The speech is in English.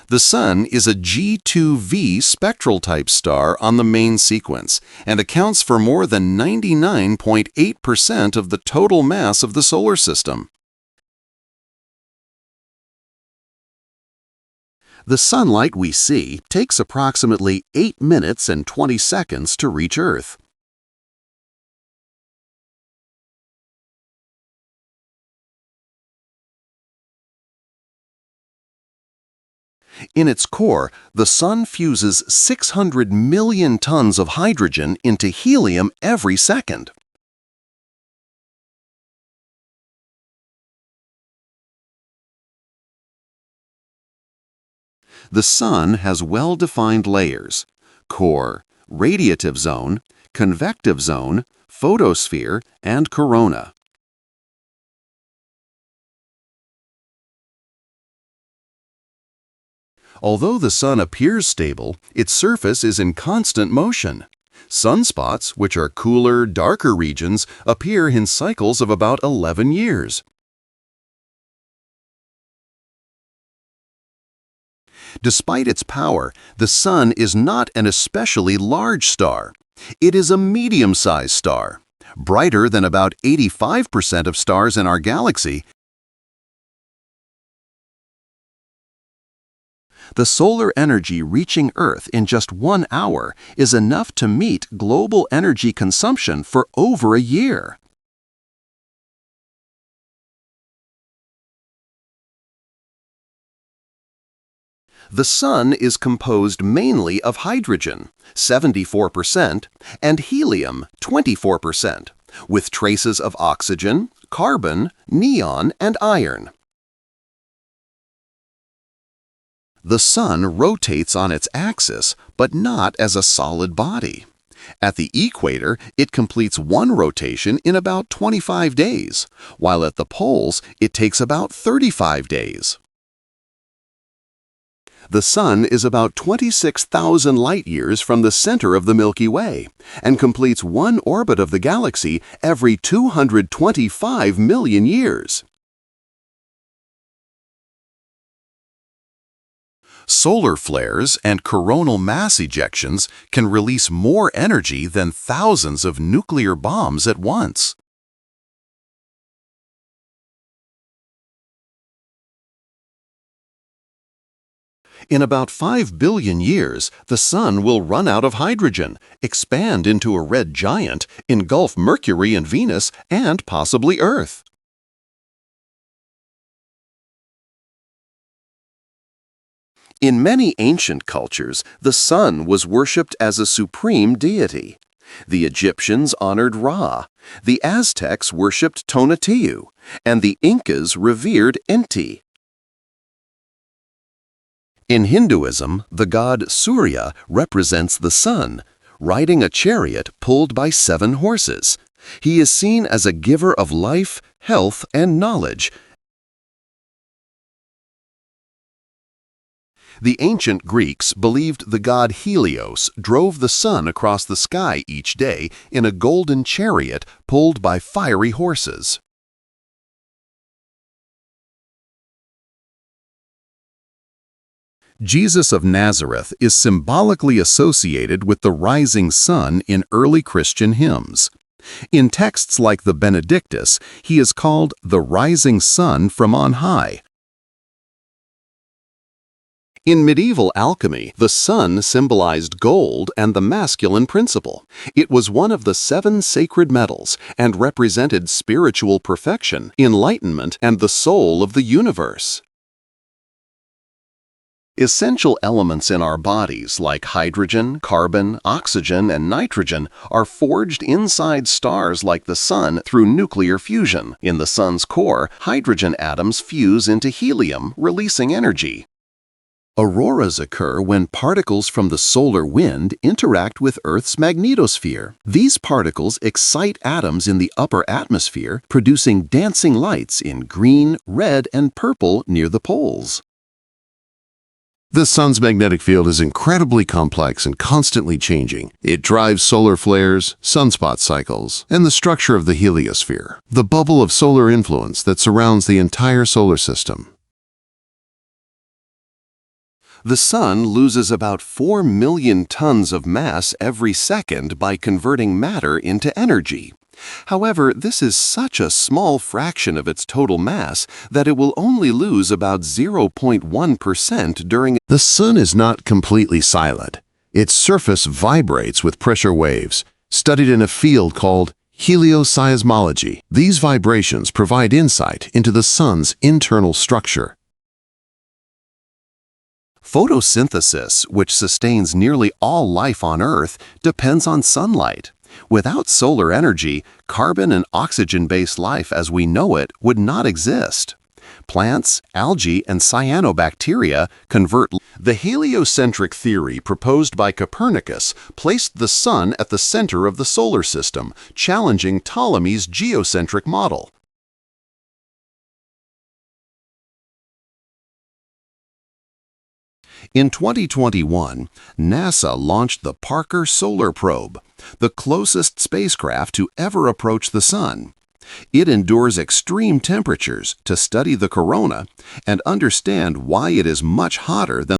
The Sun is a G2V spectral type star on the main sequence and accounts for more than 99.8% of the total mass of the solar system. The sunlight we see takes approximately 8 minutes and 20 seconds to reach Earth. In its core, the Sun fuses 600 million tons of hydrogen into helium every second. The Sun has well-defined layers: core, radiative zone, convective zone, photosphere, and corona. Although the Sun appears stable, its surface is in constant motion. Sunspots, which are cooler, darker regions, appear in cycles of about 11 years. Despite its power, the Sun is not an especially large star. It is a medium-sized star, brighter than about 85% of stars in our galaxy. The solar energy reaching Earth in just 1 hour is enough to meet global energy consumption for over a year. The Sun is composed mainly of hydrogen, 74%, and helium, 24%, with traces of oxygen, carbon, neon, and iron. The Sun rotates on its axis, but not as a solid body. At the equator, it completes one rotation in about 25 days, while at the poles, it takes about 35 days. The Sun is about 26,000 light-years from the center of the Milky Way and completes one orbit of the galaxy every 225 million years. Solar flares and coronal mass ejections can release more energy than thousands of nuclear bombs at once. In about 5 billion years, the Sun will run out of hydrogen, expand into a red giant, engulf Mercury and Venus, and possibly Earth. In many ancient cultures, the Sun was worshipped as a supreme deity. The Egyptians honored Ra, the Aztecs worshipped Tonatiuh, and the Incas revered Inti. In Hinduism, the god Surya represents the Sun, riding a chariot pulled by 7 horses. He is seen as a giver of life, health, and knowledge. The ancient Greeks believed the god Helios drove the Sun across the sky each day in a golden chariot pulled by fiery horses. Jesus of Nazareth is symbolically associated with the rising sun in early Christian hymns. In texts like the Benedictus, he is called the rising sun from on high. In medieval alchemy, the sun symbolized gold and the masculine principle. It was one of the 7 sacred metals and represented spiritual perfection, enlightenment, and the soul of the universe. Essential elements in our bodies like hydrogen, carbon, oxygen, and nitrogen are forged inside stars like the Sun through nuclear fusion. In the Sun's core, hydrogen atoms fuse into helium, releasing energy. Auroras occur when particles from the solar wind interact with Earth's magnetosphere. These particles excite atoms in the upper atmosphere, producing dancing lights in green, red, and purple near the poles. The Sun's magnetic field is incredibly complex and constantly changing. It drives solar flares, sunspot cycles, and the structure of the heliosphere, the bubble of solar influence that surrounds the entire solar system. The Sun loses about 4 million tons of mass every second by converting matter into energy. However, this is such a small fraction of its total mass that it will only lose about 0.1% during. The Sun is not completely silent. Its surface vibrates with pressure waves, studied in a field called Helios. These vibrations provide insight into the Sun's internal structure. Photosynthesis, which sustains nearly all life on Earth, depends on sunlight. Without solar energy, carbon and oxygen-based life as we know it would not exist. Plants, algae, and cyanobacteria convert. The heliocentric theory proposed by Copernicus placed the Sun at the center of the solar system, challenging Ptolemy's geocentric model. In 2021, NASA launched the Parker Solar Probe, the closest spacecraft to ever approach the Sun. It endures extreme temperatures to study the corona and understand why it is much hotter than